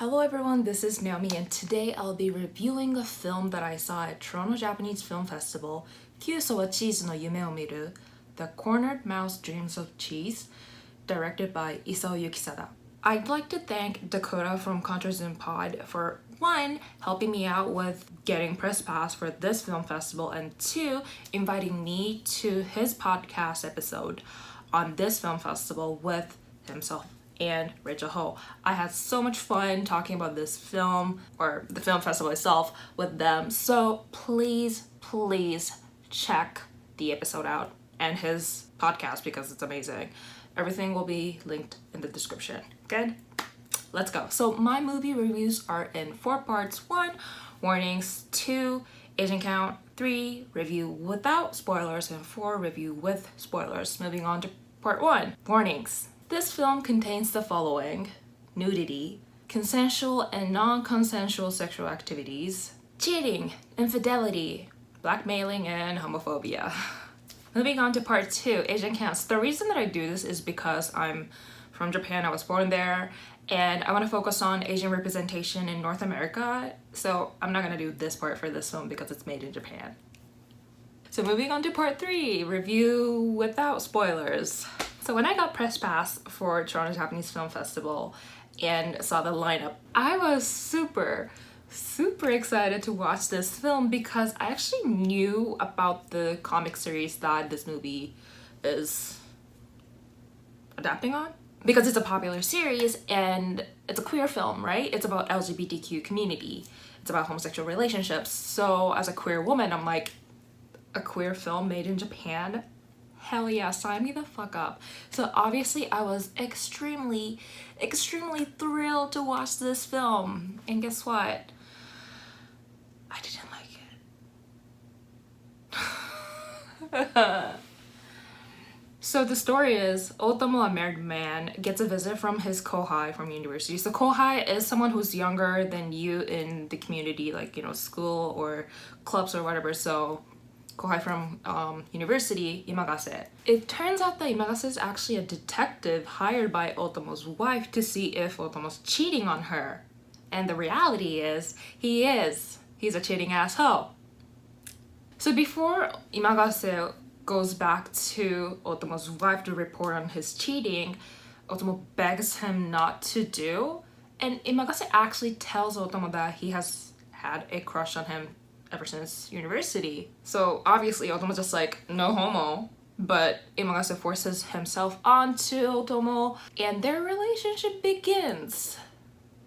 Hello everyone, this is Naomi and today I'll be reviewing a film that I saw at Toronto Japanese Film Festival, Hues wa Cheese no Yume o Miru, The Cornered Mouse Dreams of Cheese, directed by Isao Yukisada. I'd like to thank Dakota from Contra Pod for 1. Helping me out with getting press pass for this film festival, and 2. Inviting me to his podcast episode on this film festival with himself and Rachel Ho. I had so much fun talking about this film, or the film festival itself, with them. So please check the episode out and his podcast because it's amazing. Everything will be linked in the description. Good? Let's go. So my movie reviews are in 4 parts. 1, warnings. 2, agent count. 3, review without spoilers. And 4, review with spoilers. Moving on to part 1, warnings. This film contains the following: nudity, consensual and non-consensual sexual activities, cheating, infidelity, blackmailing, and homophobia. Moving on to part 2, Asian counts. The reason that I do this is because I'm from Japan, I was born there, and I want to focus on Asian representation in North America, so I'm not going to do this part for this film because it's made in Japan. So moving on to part 3, review without spoilers. So when I got press pass for Toronto Japanese Film Festival and saw the lineup, I was super excited to watch this film because I actually knew about the comic series that this movie is adapting on. Because it's a popular series and it's a queer film, right? It's about LGBTQ community. It's about homosexual relationships. So as a queer woman, I'm like, a queer film made in Japan? Hell yeah, sign me the fuck up. So obviously I was extremely thrilled to watch this film. And guess what? I didn't like it. So the story is, Otomo, a married man, gets a visit from his kohai from university. So kohai is someone who's younger than you in the community, like, you know, school or clubs or whatever. So kohai from university, Imagase. It turns out that Imagase is actually a detective hired by Otomo's wife to see if Otomo's cheating on her. And the reality is, he is. He's a cheating asshole. So before Imagase goes back to Otomo's wife to report on his cheating, Otomo begs him not to do. And Imagase actually tells Otomo that he has had a crush on him ever since university. So obviously Otomo's just like, no homo. But Imagase forces himself onto Otomo and their relationship begins.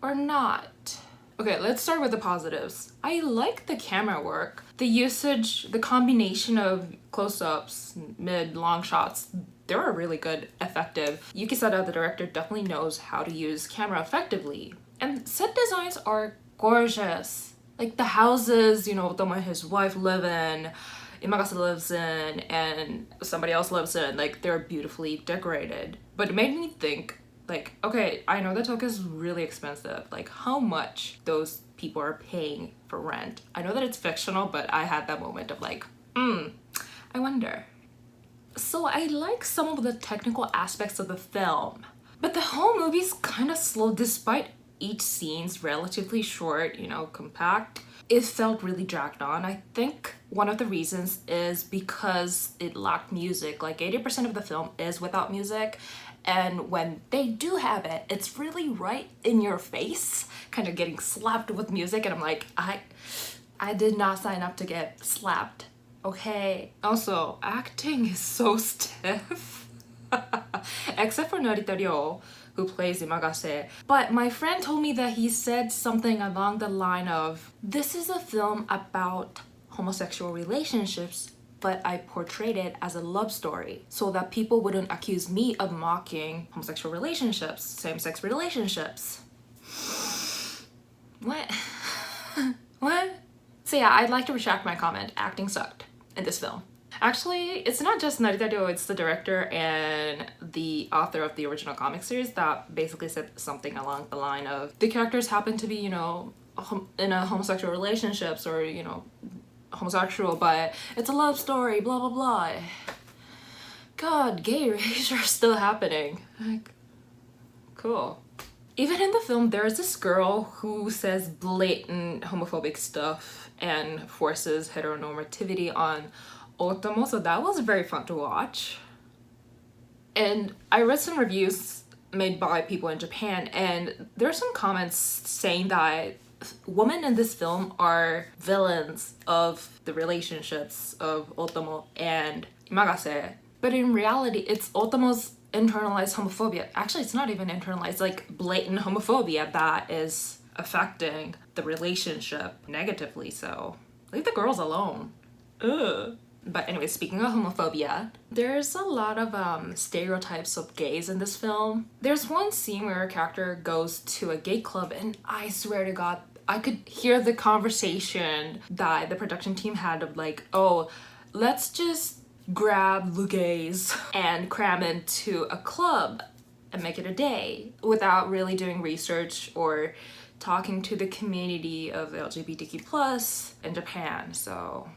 Or not. Okay, let's start with the positives. I like the camera work. The usage, the combination of close-ups, mid, long shots, they were really good, effective. Yukisada, the director, definitely knows how to use camera effectively. And set designs are gorgeous. Like the houses, you know, Otomo and his wife live in, Imagase lives in, and somebody else lives in, like they're beautifully decorated. But it made me think, like, okay, I know that Tokyo is really expensive. Like, how much those people are paying for rent? I know that it's fictional, but I had that moment of like, I wonder. So I like some of the technical aspects of the film, but the whole movie's kind of slow despite each scene's relatively short, you know, compact. It felt really dragged on. I think one of the reasons is because it lacked music. Like 80% of the film is without music. And when they do have it, it's really right in your face, kind of getting slapped with music. And I'm like, I did not sign up to get slapped, okay? Also, acting is so stiff. Except for Narita Ryo, who plays Imagase. But my friend told me that he said something along the line of, this is a film about homosexual relationships, but I portrayed it as a love story so that people wouldn't accuse me of mocking homosexual relationships, same-sex relationships. What? What? So yeah, I'd like to retract my comment. Acting sucked in this film. Actually, it's not just Narita Ryo, it's the director and the author of the original comic series that basically said something along the line of, the characters happen to be, you know, in a homosexual relationships or, you know, homosexual, but it's a love story, blah blah blah. God, gay rage are still happening. Like, cool. Even in the film, there's this girl who says blatant homophobic stuff and forces heteronormativity on Otomo, so that was very fun to watch. And I read some reviews made by people in Japan, and there's some comments saying that women in this film are villains of the relationships of Otomo and Imagase. But in reality, it's Otomo's internalized homophobia. Actually, it's not even internalized, like blatant homophobia that is affecting the relationship negatively. So leave the girls alone. Ugh. But anyway, speaking of homophobia, there's a lot of stereotypes of gays in this film. There's one scene where a character goes to a gay club, and I swear to God, I could hear the conversation that the production team had of like, oh, let's just grab the gays and cram into a club and make it a day without really doing research or talking to the community of LGBTQ plus in Japan. So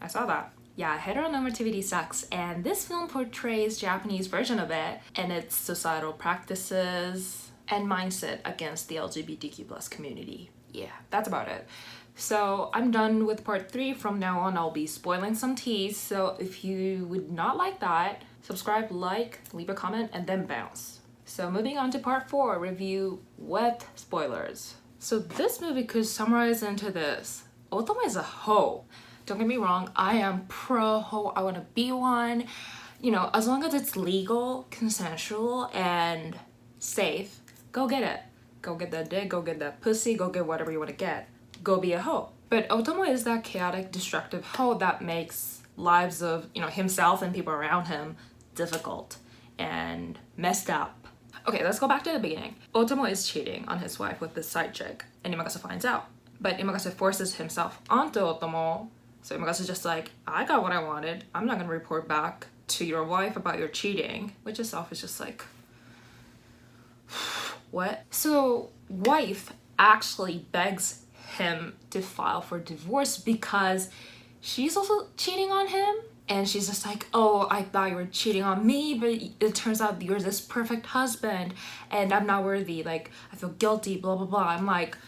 I saw that. Yeah, heteronormativity sucks, and this film portrays Japanese version of it and its societal practices and mindset against the LGBTQ plus community. Yeah, that's about it. So I'm done with part 3. From now on, I'll be spoiling some teas. So if you would not like that, subscribe, like, leave a comment, and then bounce. So moving on to part 4, review with spoilers. So this movie could summarize into this. Otomo is a hoe. Don't get me wrong, I am pro hoe. I want to be one. You know, as long as it's legal, consensual, and safe, go get it. Go get that dick, go get that pussy, go get whatever you want to get. Go be a hoe. But Otomo is that chaotic, destructive hoe that makes lives of, you know, himself and people around him difficult and messed up. Okay, let's go back to the beginning. Otomo is cheating on his wife with this side chick, and Imagase finds out. But Imagase forces himself onto Otomo, so Imagase is just like, I got what I wanted. I'm not gonna report back to your wife about your cheating, which itself is just like, what? So wife actually begs him to file for divorce because she's also cheating on him, and she's just like, oh, I thought you were cheating on me, but it turns out you're this perfect husband and I'm not worthy, like I feel guilty, blah blah blah. I'm like,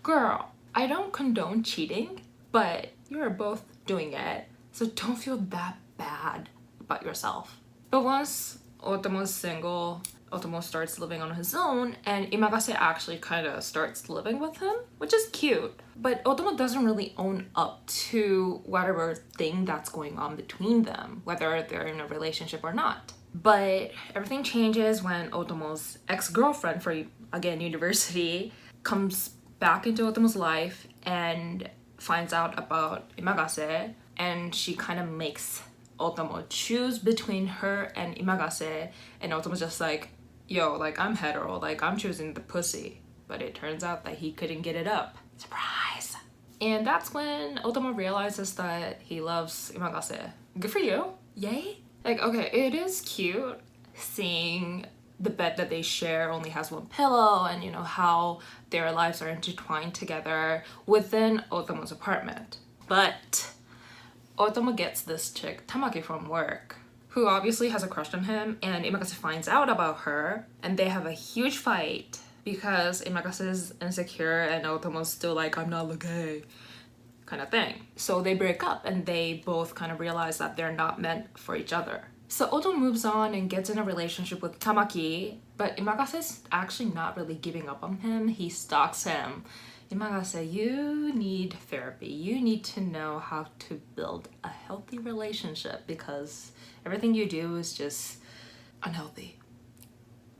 girl, I don't condone cheating, but you're both doing it, so don't feel that bad about yourself. But once Otomo's single, Otomo starts living on his own, and Imagase actually kind of starts living with him, which is cute. But Otomo doesn't really own up to whatever thing that's going on between them, whether they're in a relationship or not. But everything changes when Otomo's ex-girlfriend for, again, university, comes back into Otomo's life and finds out about Imagase, and she kind of makes Otomo choose between her and Imagase, and Otomo's just like, yo, like, I'm hetero, like, I'm choosing the pussy. But it turns out that he couldn't get it up. Surprise! And that's when Otomo realizes that he loves Imagase. Good for you. Yay? Like, okay, it is cute seeing the bed that they share only has one pillow, and you know how their lives are intertwined together within Otomo's apartment. But Otomo gets this chick, Tamaki, from work, who obviously has a crush on him, and Imagase finds out about her, and they have a huge fight because Imagase is insecure and Otomo's still like, I'm not gay, kind of thing. So they break up, and they both kind of realize that they're not meant for each other. So Otomo moves on and gets in a relationship with Tamaki, but Imagase's actually not really giving up on him. He stalks him. Imagase, you need therapy. You need to know how to build a healthy relationship because everything you do is just unhealthy.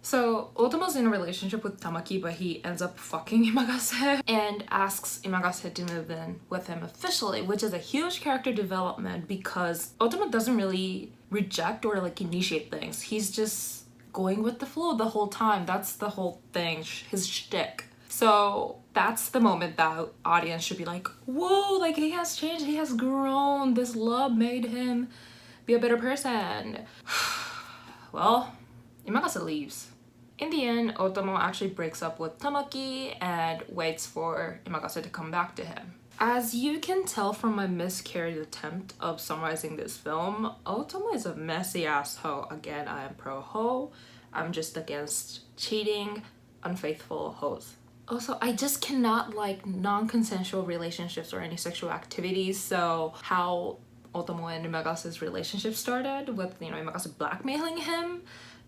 So Otomo's in a relationship with Tamaki, but he ends up fucking Imagase and asks Imagase to move in with him officially, which is a huge character development because Otomo doesn't really reject or like initiate things. He's just going with the flow the whole time. That's the whole thing, his shtick. So that's the moment that audience should be like, whoa, like he has changed, he has grown, this love made him be a better person. Well, Imagase leaves. In the end, Otomo actually breaks up with Tamaki and waits for Imagase to come back to him. As you can tell from my miscarried attempt of summarizing this film, Otomo is a messy ass hoe. Again, I am pro hoe. I'm just against cheating, unfaithful hoes. Also, I just cannot like non-consensual relationships or any sexual activities. So how Otomo and Imagasa's relationship started with, you know, Imagasa blackmailing him,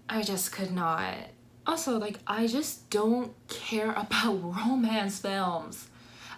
I just could not. Also, like, I just don't care about romance films.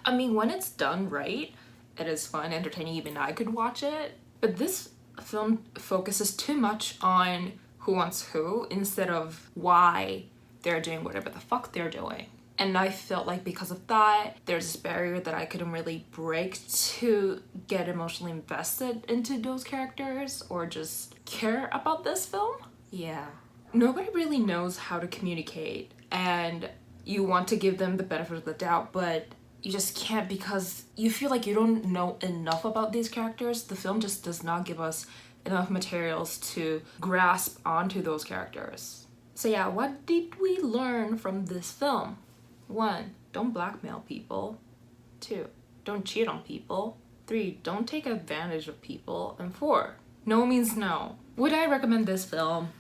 I mean, when it's done right, it is fun, entertaining, even I could watch it. But this film focuses too much on who wants who instead of why they're doing whatever the fuck they're doing. And I felt like because of that, there's this barrier that I couldn't really break to get emotionally invested into those characters or just care about this film. Yeah. Nobody really knows how to communicate, and you want to give them the benefit of the doubt, but you just can't because you feel like you don't know enough about these characters. The film just does not give us enough materials to grasp onto those characters. So yeah, what did we learn from this film? 1, don't blackmail people. 2, don't cheat on people. 3, don't take advantage of people. And 4, no means no. Would I recommend this film?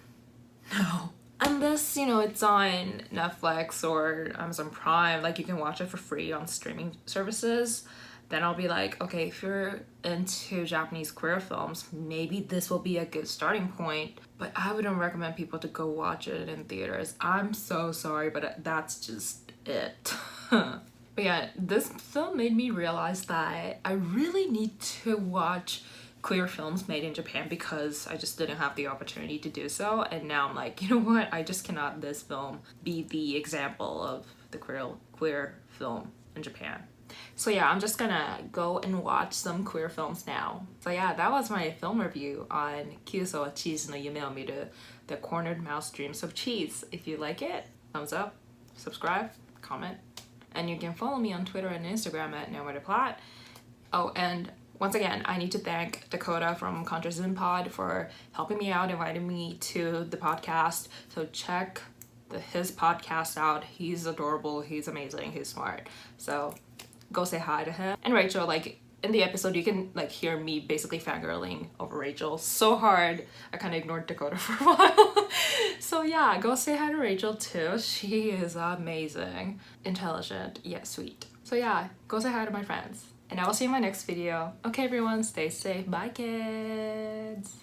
No. Unless, you know, it's on Netflix or Amazon Prime, like you can watch it for free on streaming services, then I'll be like, okay, if you're into Japanese queer films, maybe this will be a good starting point. But I wouldn't recommend people to go watch it in theaters. I'm so sorry, but that's just it. But yeah, this film made me realize that I really need to watch queer films made in Japan because I just didn't have the opportunity to do so. And now I'm like, you know what? I just cannot this film be the example of the queer film in Japan. So yeah, I'm just gonna go and watch some queer films now. So yeah, that was my film review on Kyuso wa Cheese no Yume o Miru, The Cornered Mouse Dreams of Cheese. If you like it, thumbs up, subscribe, comment, and you can follow me on Twitter and Instagram at NoMurderPlot. Oh, and once again, I need to thank Dakota from Contra Pod for helping me out, inviting me to the podcast. So check his podcast out. He's adorable, he's amazing, he's smart. So go say hi to him. And Rachel, like in the episode, you can like hear me basically fangirling over Rachel so hard. I kind of ignored Dakota for a while. So yeah, go say hi to Rachel too. She is amazing, intelligent, yet sweet. So yeah, go say hi to my friends. And I will see you in my next video. Okay everyone, stay safe. Bye kids.